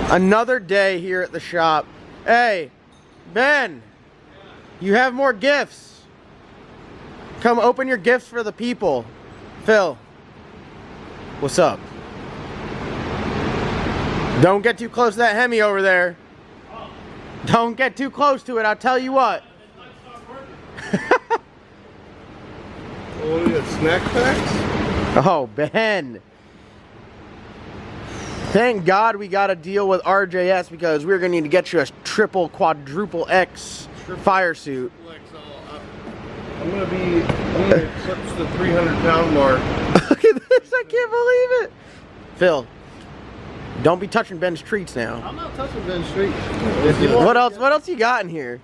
Another day here at the shop. Hey, Ben, you have more gifts. Come open your gifts for the people. Phil, what's up? Don't get too close to that HEMI over there. Don't get too close to it, I'll tell you what. Oh, we got snack packs? Oh, Ben. Thank God we got a deal with RJS because we're going to need to get you a triple, quadruple X fire suit. I'm going to eclipse the 300-pound mark. Look at this, I can't believe it. Phil, don't be touching Ben's treats now. I'm not touching Ben's treats. What else you got in here?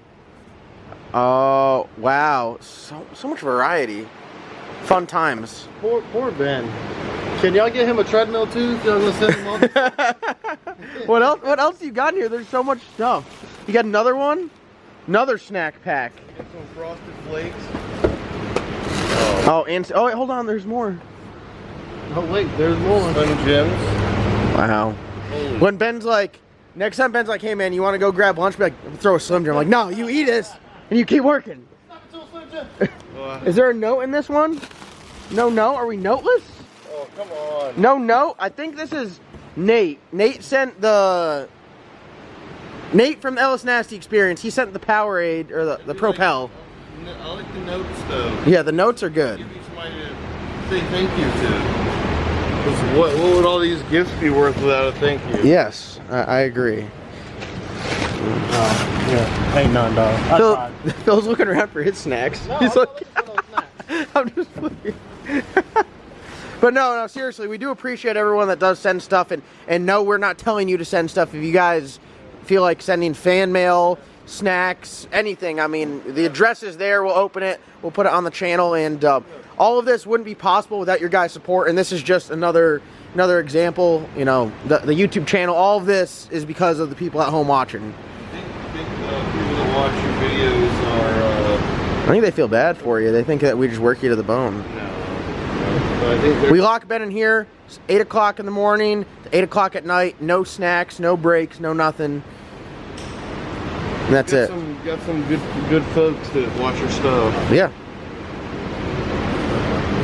Oh, wow. So much variety. Fun times. Poor Ben. Can y'all get him a treadmill too? Y'all gonna send him on? What else you got in here? There's so much stuff. You got another one? Another snack pack. Got some Frosted Flakes. Oh, and wait, hold on, there's more. Oh wait, there's more. Slim Jims. Wow. Holy. When Ben's like, next time Ben's like, hey man, you want to go grab lunch? Be like, throw a Slim Jim. I'm like, no, you eat this and you keep working. Is there a note in this one? No note? Are we noteless? Oh, come on. No note? I think this is Nate. Nate from the Ellis Nasty Experience. He sent the Powerade, or the Propel. I like the notes though. Yeah, the notes are good. Give me somebody to say thank you to. What would all these gifts be worth without a thank you? Yes, I agree. Yeah, ain't none, dog. Phil's looking around for his snacks. No, He's I'm like, I'm just playing. But no, seriously, we do appreciate everyone that does send stuff, and no, we're not telling you to send stuff. If you guys feel like sending fan mail, snacks, anything, I mean, the address is there. We'll open it. We'll put it on the channel, and all of this wouldn't be possible without your guys' support. And this is just another example. You know, the YouTube channel. All of this is because of the people at home watching. I think people that watch your videos are... I think they feel bad for you. They think that we just work you to the bone. No. I think we lock Ben in here. It's 8 o'clock in the morning, 8 o'clock at night. No snacks, no breaks, no nothing. And that's it. Got some good folks that watch your stuff. Yeah.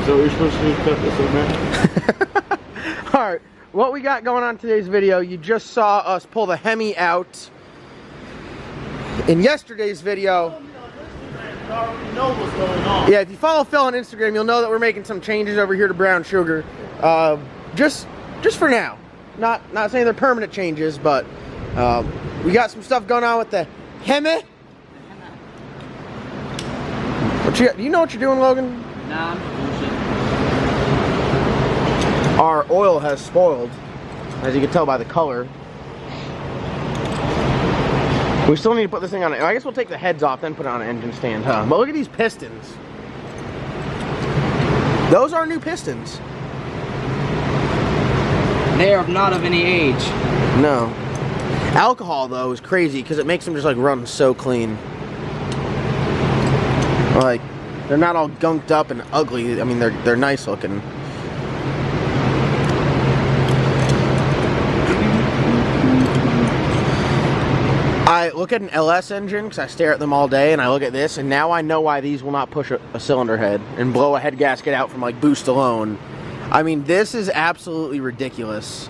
So we're supposed to do, cut this in there? All right. What we got going on today's video? You just saw us pull the HEMI out. In yesterday's video. Know what's going on. Yeah, if you follow Phil on Instagram, you'll know that we're making some changes over here to brown sugar. Just for now. Not saying they're permanent changes, but we got some stuff going on with the HEMI. Do you know what you're doing, Logan? Nah, I'm bullshit. Our oil has spoiled, as you can tell by the color. We still need to put this thing on it. I guess we'll take the heads off, then put it on an engine stand, huh? But look at these pistons. Those are new pistons. They are not of any age. No. Alcohol, though, is crazy because it makes them just like run so clean. Like, they're not all gunked up and ugly. I mean, they're nice looking. I look at an LS engine because I stare at them all day, and I look at this, and now I know why these will not push a cylinder head and blow a head gasket out from like boost alone. I mean, this is absolutely ridiculous.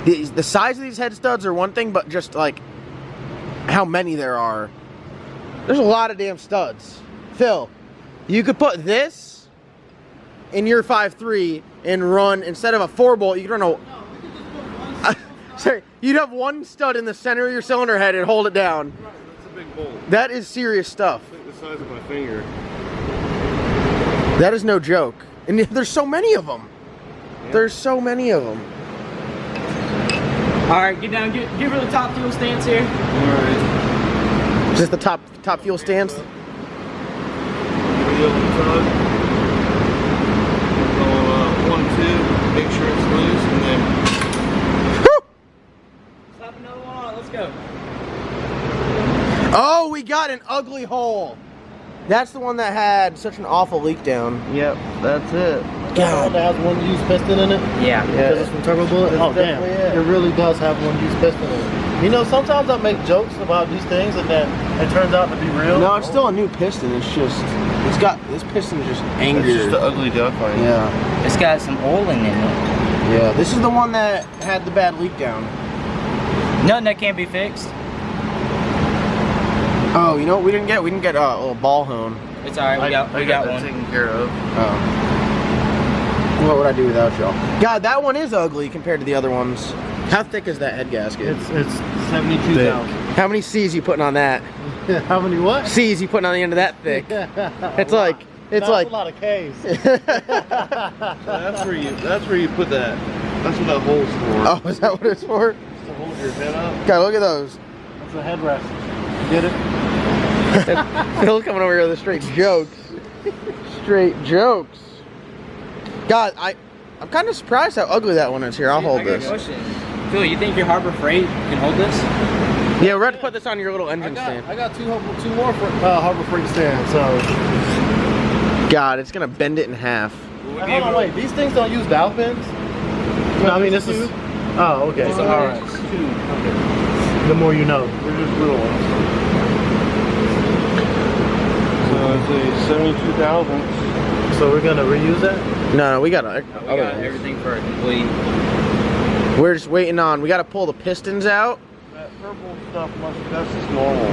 The size of these head studs are one thing, but just like how many there are. There's a lot of damn studs. Phil, you could put this in your 5.3 and run, instead of a 4-bolt, you could run a... Sorry, you'd have one stud in the center of your cylinder head and hold it down. Right, that's a big bolt. That is serious stuff. It's like the size of my finger. That is no joke. And there's so many of them. Yeah. There's so many of them. Alright, get down, give her the top fuel stance here. Alright. Is this the top fuel stance? Video on the tug. 1, 2, make sure it's loose, and then... Slap another one on, let's go. Oh, we got an ugly hole. That's the one that had such an awful leak down. Yep, that's it. God. That has one used piston in it? Yeah. Because it's from Turbo Bullet? Oh, damn. definitely It really does have one used piston in it. You know, sometimes I make jokes about these things and then it turns out to be real. No, it's still a new piston. It's just, it's got, this piston is just angry. It's just an ugly duck line. Yeah. It's got some oiling in it. Yeah, this is the one that had the bad leak down. Nothing that can't be fixed. Oh, you know what we didn't get? We didn't get a little ball hone. It's alright, we got that one. taken care of. Oh. What would I do without y'all? God, that one is ugly compared to the other ones. How thick is that head gasket? It's 72,000. How many C's you putting on that? How many what? C's you putting on the end of that thick? It's like, it's That's like a lot of K's. That's where you put that. That's what that hole's for. Oh, is that what it's for? Just to hold your head up. God, look at those. That's a headrest. Get it? Phil's coming over here with the straight jokes. Straight jokes. God, I'm kind of surprised how ugly that one is. Here, I'll hold I got a this. question. Phil, you think your Harbor Freight can hold this? Yeah, we're going to put this on your little engine stand. I got two more Harbor Freight stands, so. God, it's going to bend it in half. Hold on, wait. These things don't use valve pins? No, I mean, this is. Oh, okay. So All right. okay. The more you know. They're just little ones. So it's a 72,000. So we're going to reuse that? No, we got everything for a complete. We're just waiting on, we got to pull the pistons out. That purple stuff that's just normal.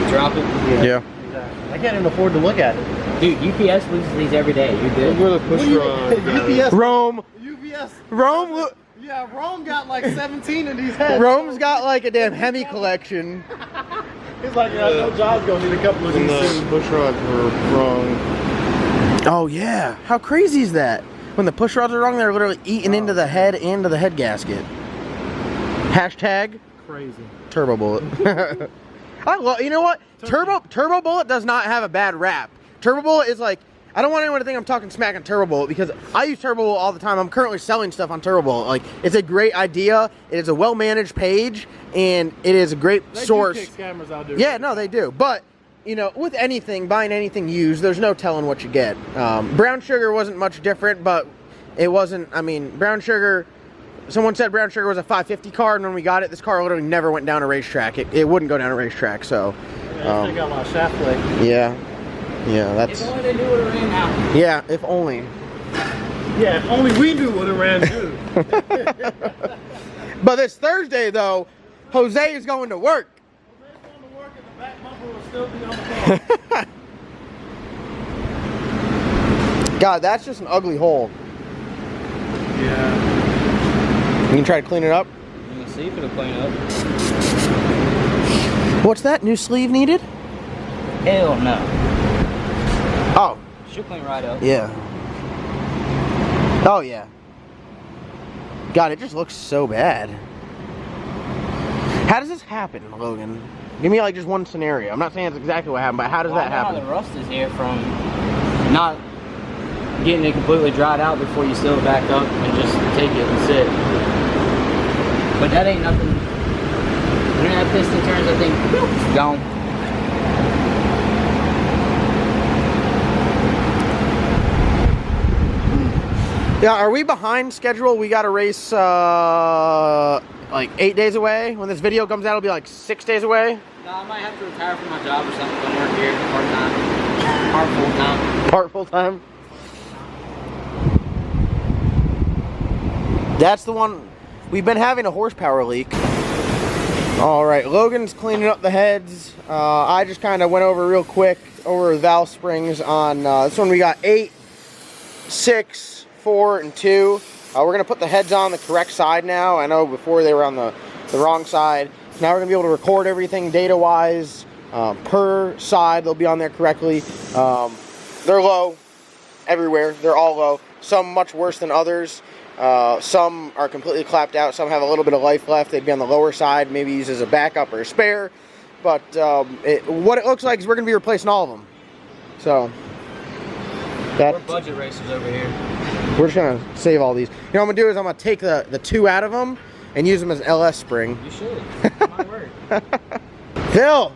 Drop it. Yeah. Exactly. I can't even afford to look at it. Dude, UPS loses these every day. You good? We're the push rod. UPS. Rome. UPS. Rome. Yeah, Rome got like 17 of these heads. Rome's got like a damn HEMI collection. He's like, yeah, no job's gonna need a couple of these soon. Push rods were wrong. Oh yeah, how crazy is that? When the push rods are wrong, they're literally eating into the head and to the head gasket. Hashtag Crazy. Turbo Bullet. I love. You know what? Turbo Bullet does not have a bad rap. Turbo Bullet is like, I don't want anyone to think I'm talking smack on Turbo Bullet because I use Turbo Bullet all the time. I'm currently selling stuff on Turbo Bullet. Like, it's a great idea. It is a well-managed page, and it is a great source. They do kick scammers out there. Yeah, no, they do. But, you know, with anything, buying anything used, there's no telling what you get. Brown Sugar wasn't much different, but it wasn't, I mean, Brown Sugar, someone said Brown Sugar was a 550 car, and when we got it, this car literally never went down a racetrack. It wouldn't go down a racetrack, so. Yeah, they got a lot of shaft play. Yeah. Yeah, that's. If only they knew what it ran out. Yeah, if only. Yeah, if only we knew what it ran to. But this Thursday, though, Jose is going to work. Jose's going to work and the back bumper will still be on the car. God, that's just an ugly hole. Yeah. You can try to clean it up. You can see if it'll clean up. What's that? New sleeve needed? Hell no. Oh. Should clean right up. Yeah. Oh, yeah. God, it just looks so bad. How does this happen, Logan? Give me like just one scenario. I'm not saying it's exactly what happened, but how does that happen? The rust is here from not getting it completely dried out before you seal it back up and just take it and sit. But that ain't nothing. When that piston turns, I think, boop, gone. Yeah, are we behind schedule? We got a race like 8 days away. When this video comes out, it'll be like 6 days away. No, I might have to retire from my job or something. Don't work here part-time. Part full-time. Part full-time. That's the one. We've been having a horsepower leak. All right, Logan's cleaning up the heads. I just kind of went over real quick over the valve springs on this one. We got 8, 6, 4, and 2. We're gonna put the heads on the correct side now. I know before they were on the wrong side. Now we're gonna be able to record everything data-wise per side. They'll be on there correctly. They're low everywhere. They're all low. Some much worse than others. Some are completely clapped out. Some have a little bit of life left. They'd be on the lower side, maybe used as a backup or a spare. But what it looks like is we're gonna be replacing all of them. So. We're budget racers over here. We're just gonna save all these. You know what I'm gonna do is I'm gonna take the 2 out of them and use them as LS spring. You should. My word. Phil,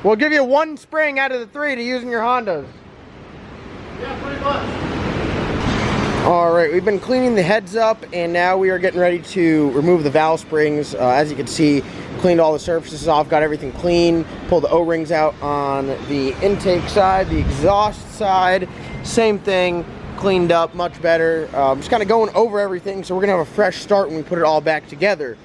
we'll give you 1 spring out of the 3 to use in your Hondas. Yeah, pretty much. Alright, we've been cleaning the heads up, and now we are getting ready to remove the valve springs. As you can see, cleaned all the surfaces off, got everything clean, pulled the O-rings out on the intake side, the exhaust side, same thing, cleaned up, much better. Just kind of going over everything, so we're going to have a fresh start when we put it all back together.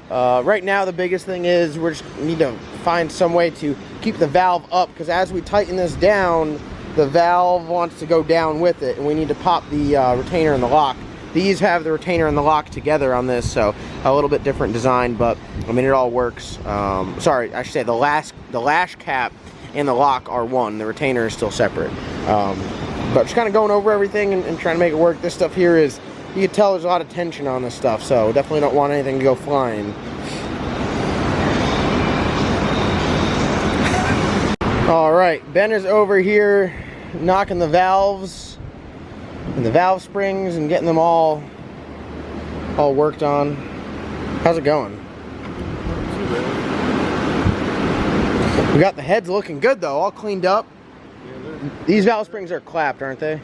Right now, the biggest thing is we just need to find some way to keep the valve up, because as we tighten this down, the valve wants to go down with it, and we need to pop the retainer and the lock. These have the retainer and the lock together on this, so a little bit different design, but I mean it all works. Sorry, I should say the lash cap and the lock are one. The retainer is still separate. But just kind of going over everything and trying to make it work. This stuff here is, you can tell there's a lot of tension on this stuff, so definitely don't want anything to go flying. All right, Ben is over here knocking the valves and the valve springs and getting them all worked on. How's it going? We got the heads looking good though, all cleaned up. Yeah, these valve springs are clapped, aren't they?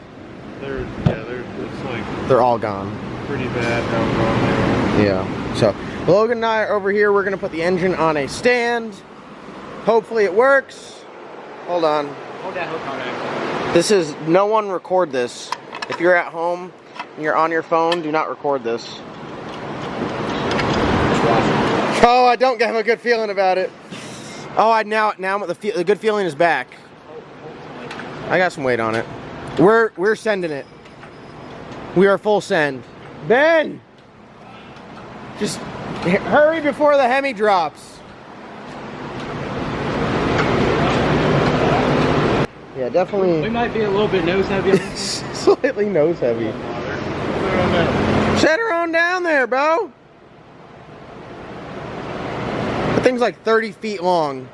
It's like they're all gone. Pretty bad how gone they are. Yeah. So Logan and I are over here. We're gonna put the engine on a stand. Hopefully it works. Hold on. Hold that hook on it. This is, no one record this. If you're at home and you're on your phone, do not record this. Oh, I don't have a good feeling about it. Oh, now the good feeling is back. I got some weight on it. We're sending it. We are full send. Ben! Just hurry before the HEMI drops. Yeah, definitely. We might be a little bit nose heavy. Slightly nose heavy. Set her on down there, bro. The thing's like 30 feet long.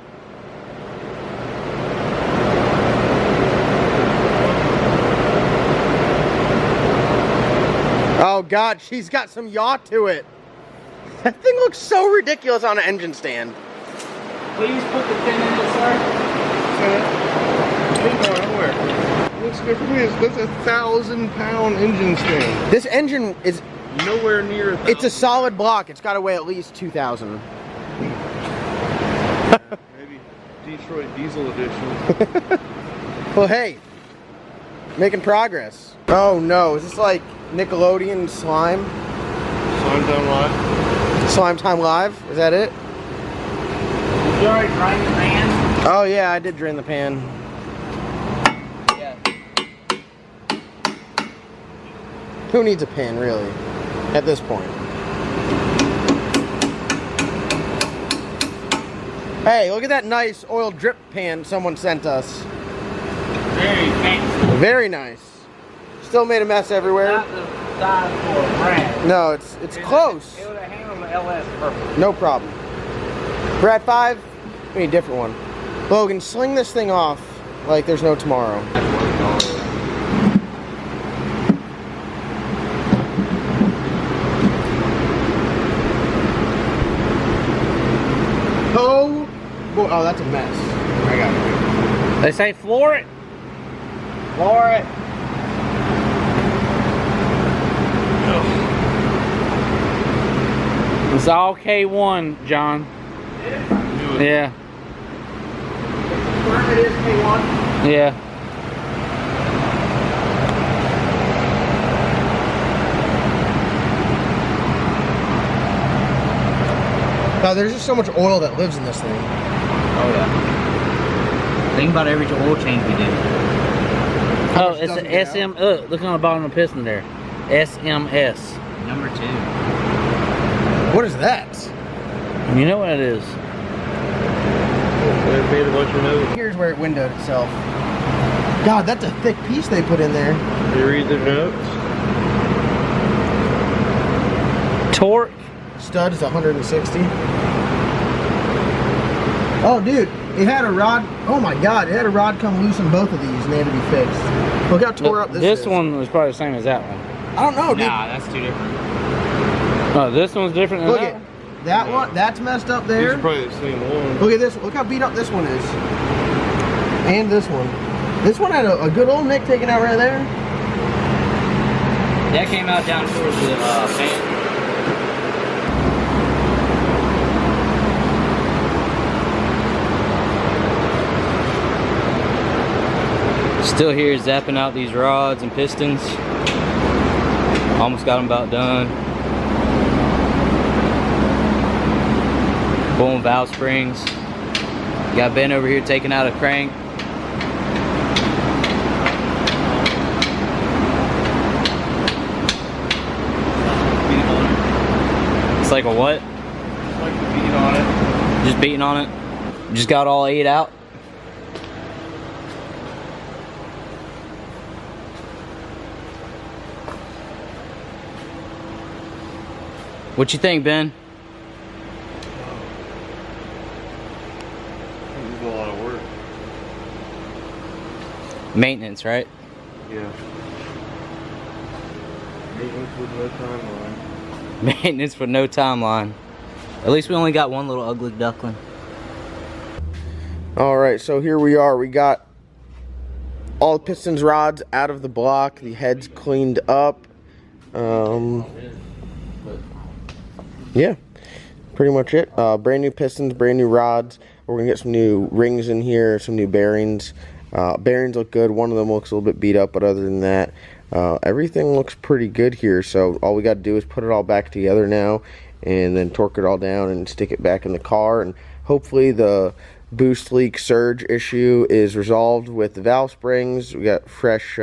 Oh God, she's got some yaw to it. That thing looks so ridiculous on an engine stand. Please put the pin in it, sir. Looks good for me. That's a 1,000-pound engine stand. This engine is nowhere near 1,000. It's a solid block. It's got to weigh at least 2,000. Maybe Detroit Diesel edition. Well, hey, making progress. Oh no, is this like Nickelodeon Slime? Slime Time Live? Slime Time Live? Is that it? Did you already drain the pan? Oh yeah, I did drain the pan. Who needs a pan, really, at this point? Hey, look at that nice oil drip pan someone sent us. Very fancy. Very nice. Still made a mess everywhere. Not the size for a Brad. No, it's close. It would have handled the LS perfect. No problem. Brad 5, we need a different one. Logan, sling this thing off like there's no tomorrow. Oh, that's a mess. I got it. They say floor it. Floor it. It's all K1, John. Yeah. It is K1? Yeah. Now, there's just so much oil that lives in this thing. Oh yeah. Think about every oil change we did. Oh, it's an SM. Look on the bottom of the piston there. SMS. Number 2. What is that? You know what it is. They made a bunch of notes. Here's where it windowed itself. God, that's a thick piece they put in there. They read their notes. Torque. Stud is 160. Oh, dude, it had a rod. Oh my God, it had a rod come loose in both of these, and they had to be fixed. Look how tore up this is. This one was probably the same as that one. I don't know, dude. Nah, that's 2 different. Oh, this one's different than Look that at that one. That's messed up there. These are probably the same one. Look at this. Look how beat up this one is. And this one. This one had a good old nick taken out right there. That came out down towards the fan. Still here zapping out these rods and pistons. Almost got them about done. Pulling valve springs. Got Ben over here taking out a crank. It's like a what? It's like beating on it. Just beating on it. Just got all 8 out. What you think, Ben? This is a lot of work. Maintenance, right? Yeah. Maintenance with no timeline. Maintenance with no timeline. At least we only got one little ugly duckling. Alright, so here we are. We got all the pistons rods out of the block. The heads cleaned up. Yeah, pretty much it. Brand new pistons, brand new rods. We're going to get some new rings in here, some new bearings. Bearings look good. One of them looks a little bit beat up, but other than that, everything looks pretty good here. So all we got to do is put it all back together now and then torque it all down and stick it back in the car. And hopefully the boost leak surge issue is resolved with the valve springs. We got fresh...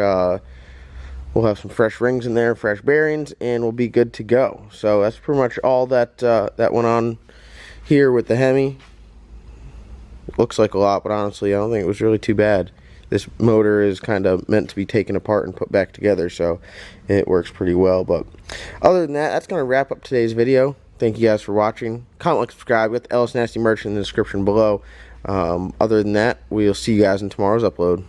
we'll have some fresh rings in there, fresh bearings, and we'll be good to go. So that's pretty much all that that went on here with the HEMI. Looks like a lot, but honestly, I don't think it was really too bad. This motor is kind of meant to be taken apart and put back together, so it works pretty well. But other than that, that's going to wrap up today's video. Thank you guys for watching. Comment, like, subscribe. Get the Ellis Nasty merch in the description below. Other than that, we'll see you guys in tomorrow's upload.